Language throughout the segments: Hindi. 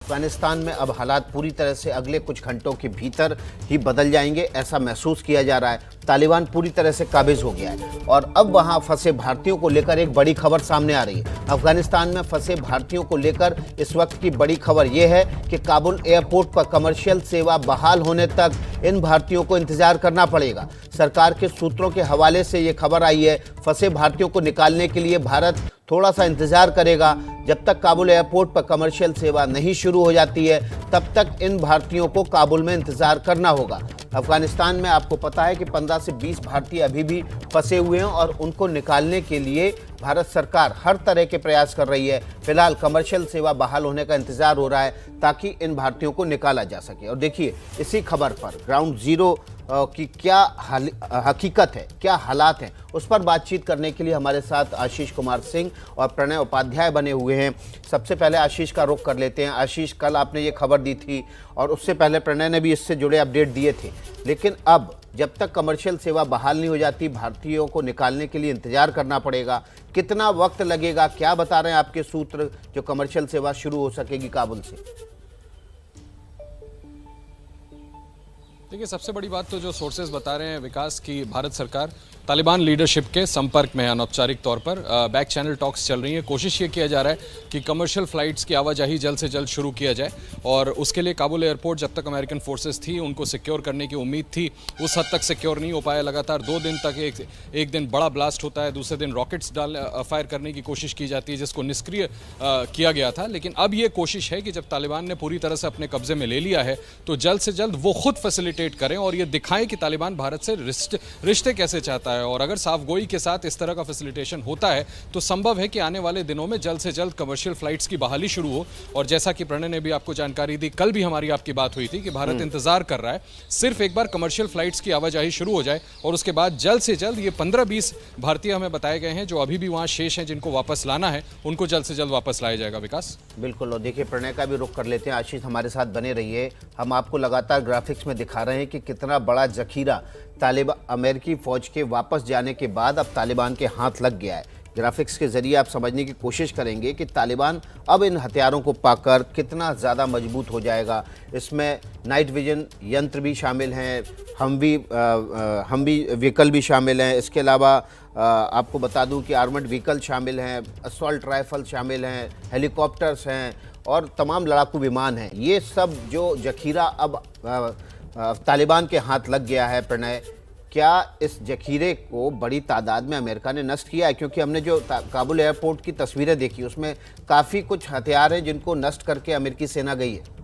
अफगानिस्तान में अब हालात पूरी तरह से अगले कुछ घंटों के भीतर ही बदल जाएंगे, ऐसा महसूस किया जा रहा है। तालिबान पूरी तरह से काबिज हो गया है और अब वहां फंसे भारतीयों को लेकर एक बड़ी खबर सामने आ रही है। अफगानिस्तान में फंसे भारतीयों को लेकर इस वक्त की बड़ी खबर यह है कि काबुल एयरपोर्ट पर कमर्शियल सेवा बहाल होने तक इन भारतीयों को इंतजार करना पड़ेगा। सरकार के सूत्रों के हवाले से ये खबर आई है, फंसे भारतीयों को निकालने के लिए भारत थोड़ा सा इंतजार करेगा। जब तक काबुल एयरपोर्ट पर कमर्शियल सेवा नहीं शुरू हो जाती है तब तक इन भारतीयों को काबुल में इंतजार करना होगा। अफगानिस्तान में आपको पता है कि 15 से 20 भारतीय अभी भी फंसे हुए हैं और उनको निकालने के लिए भारत सरकार हर तरह के प्रयास कर रही है। फिलहाल कमर्शियल सेवा बहाल होने का इंतजार हो रहा है ताकि इन भारतीयों को निकाला जा सके। और देखिए, इसी खबर पर ग्राउंड जीरो की क्या हकीकत है, क्या हालात हैं, उस पर बातचीत करने के लिए हमारे साथ आशीष कुमार सिंह और प्रणय उपाध्याय बने हुए हैं। सबसे पहले आशीष का रुख कर लेते हैं। आशीष, कल आपने ये खबर दी थी और उससे पहले प्रणय ने भी इससे जुड़े अपडेट दिए थे, लेकिन अब जब तक कमर्शियल सेवा बहाल नहीं हो जाती भारतीयों को निकालने के लिए इंतजार करना पड़ेगा। कितना वक्त लगेगा, क्या बता रहे हैं आपके सूत्र, जो कमर्शियल सेवा शुरू हो सकेगी काबुल से? देखिए, सबसे बड़ी बात तो जो सोर्सेज बता रहे हैं विकास की, भारत सरकार तालिबान लीडरशिप के संपर्क में है अनौपचारिक तौर पर। बैक चैनल टॉक्स चल रही है। कोशिश ये किया जा रहा है कि कमर्शियल फ्लाइट्स की आवाजाही जल्द से जल्द शुरू किया जाए और उसके लिए काबुल एयरपोर्ट जब तक अमेरिकन फोर्सेस थी उनको सिक्योर करने की उम्मीद थी, उस हद तक सिक्योर नहीं हो पाया। लगातार 2 दिन तक एक दिन बड़ा ब्लास्ट होता है, दूसरे दिन रॉकेट्स फायर करने की कोशिश की जाती है जिसको निष्क्रिय किया गया था। लेकिन अब ये कोशिश है कि जब तालिबान ने पूरी तरह से अपने कब्जे में ले लिया है तो जल्द से जल्द वो खुद फैसिलिटेट करें और ये दिखाएं कि तालिबान भारत से रिश्ते कैसे चाहता है। और अगर साफगोई के साथ इस तरह का फैसिलिटेशन होता है तो संभव है कि आने वाले दिनों में जल्द से जल्द कमर्शियल फ्लाइट्स की बहाली शुरू हो। और जैसा कि प्रणय ने भी आपको जानकारी दी, कल भी हमारी आपकी बात हुई थी कि भारत इंतजार कर रहा है सिर्फ एक बार कमर्शियल फ्लाइट्स की आवाजाही शुरू हो जाए और उसके बाद जल्द से जल्द ये 15-20 भारतीय हमें बताए गए हैं जो अभी भी वहां शेष हैं, जिनको वापस लाना है, उनको जल्द से जल्द वापस लाया जाएगा। विकास, बिल्कुल। और देखिए, प्रणय का भी रुख कर लेते हैं। आशीष, हमारे साथ बने रहिए। हम आपको लगातार ग्राफिक्स में दिखा रहे हैं कि कितना बड़ा जखीरा अमेरिकी फौज के वापस जाने के बाद अब तालिबान के हाथ लग गया है। ग्राफिक्स के जरिए आप समझने की कोशिश करेंगे कि तालिबान अब इन हथियारों को पाकर कितना ज़्यादा मजबूत हो जाएगा। इसमें नाइट विजन यंत्र भी शामिल हैं, हमवी व्हीकल भी शामिल हैं। इसके अलावा आपको बता दूं कि आर्मर्ड व्हीकल शामिल हैं, असॉल्ट राइफल शामिल हैं, हेलीकॉप्टर्स हैं और तमाम लड़ाकू विमान हैं। ये सब जो जखीरा अब तालिबान के हाथ लग गया है, प्रणय, क्या इस जखीरे को बड़ी तादाद में अमेरिका ने नष्ट किया है? क्योंकि हमने जो काबुल एयरपोर्ट की तस्वीरें देखी उसमें काफ़ी कुछ हथियार हैं जिनको नष्ट करके अमेरिकी सेना गई है।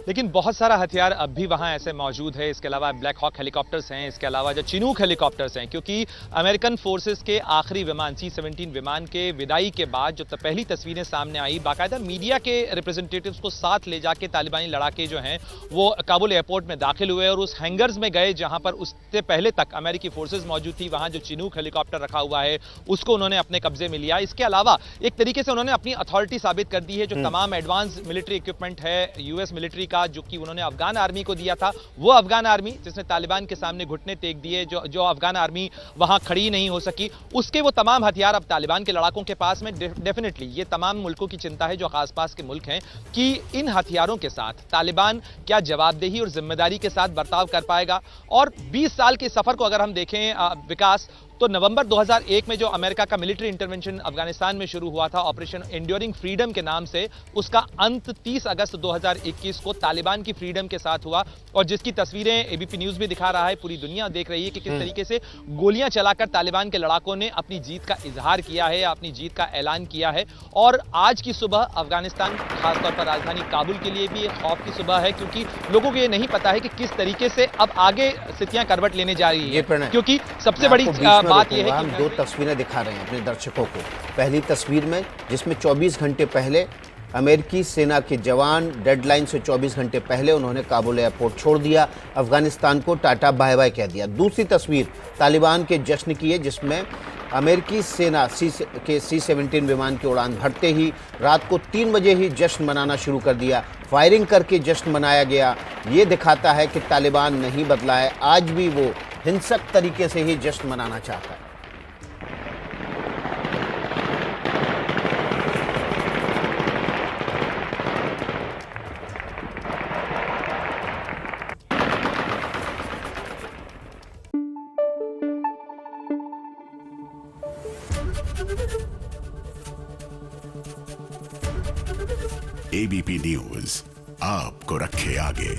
लेकिन बहुत सारा हथियार अब भी वहां ऐसे मौजूद है। इसके अलावा ब्लैक हॉक हेलीकॉप्टर्स हैं, इसके अलावा जो चिनूक हेलीकॉप्टर्स हैं, क्योंकि अमेरिकन फोर्सेस के आखिरी विमान C-17 विमान के विदाई के बाद जो पहली तस्वीरें सामने आई, बाकायदा मीडिया के रिप्रेजेंटेटिव्स को साथ ले जाके तालिबानी लड़ाके जो हैं वो काबुल एयरपोर्ट में दाखिल हुए और उस हैंगर्स में गए जहां पर उससे पहले तक अमेरिकी फोर्सेज मौजूद थी। वहां जो चिनूक हेलीकॉप्टर रखा हुआ है उसको उन्होंने अपने कब्जे में लिया। इसके अलावा एक तरीके से उन्होंने अपनी अथॉरिटी साबित कर दी है। जो तमाम एडवांस मिलिट्री इक्विपमेंट है यूएस मिलिट्री का, जो कि उन्होंने अफगान आर्मी को दिया था, वो अफगान आर्मी जिसने तालिबान के सामने घुटने टेक दिए, जो अफगान आर्मी वहां खड़ी नहीं हो सकी, उसके वो तमाम हथियार अब तालिबान के लड़ाकों के पास में। डेफिनेटली ये तमाम मुल्कों की चिंता है जो आसपास के मुल्क हैं कि इन हथियारों के साथ तालिबान क्या जवाबदेही और जिम्मेदारी के साथ बर्ताव कर पाएगा। और 20 साल के सफर को अगर हम देखें विकास, तो नवंबर 2001 में जो अमेरिका का मिलिट्री इंटरवेंशन अफगानिस्तान में शुरू हुआ था ऑपरेशन एंड्योरिंग फ्रीडम के नाम से, उसका अंत 30 अगस्त 2021 को तालिबान की फ्रीडम के साथ हुआ और जिसकी तस्वीरें एबीपी न्यूज भी दिखा रहा है, पूरी दुनिया देख रही है कि किस तरीके से गोलियां चलाकर तालिबान के लड़ाकों ने अपनी जीत का इजहार किया है, अपनी जीत का ऐलान किया है। और आज की सुबह अफगानिस्तान, खासतौर पर राजधानी काबुल के लिए भी एक खौफ की सुबह है, क्योंकि लोगों को ये नहीं पता है कि किस तरीके से अब आगे स्थितियां करवट लेने जा रही है। क्योंकि सबसे बड़ी बात यह है कि हम 2 तस्वीरें दिखा रहे हैं अपने दर्शकों को। पहली तस्वीर में जिसमें 24 घंटे पहले अमेरिकी सेना के जवान डेडलाइन से 24 घंटे पहले उन्होंने काबुल एयरपोर्ट छोड़ दिया, अफगानिस्तान को टाटा बाय बाय कह दिया। दूसरी तस्वीर तालिबान के जश्न की है जिसमें अमेरिकी सेना के C-17 विमान की उड़ान भरते ही रात को 3 बजे ही जश्न मनाना शुरू कर दिया। फायरिंग करके जश्न मनाया गया। ये दिखाता है कि तालिबान नहीं बदला है, आज भी वो हिंसक तरीके से ही जश्न मनाना चाहता है। एबीपी न्यूज आपको रखे आगे।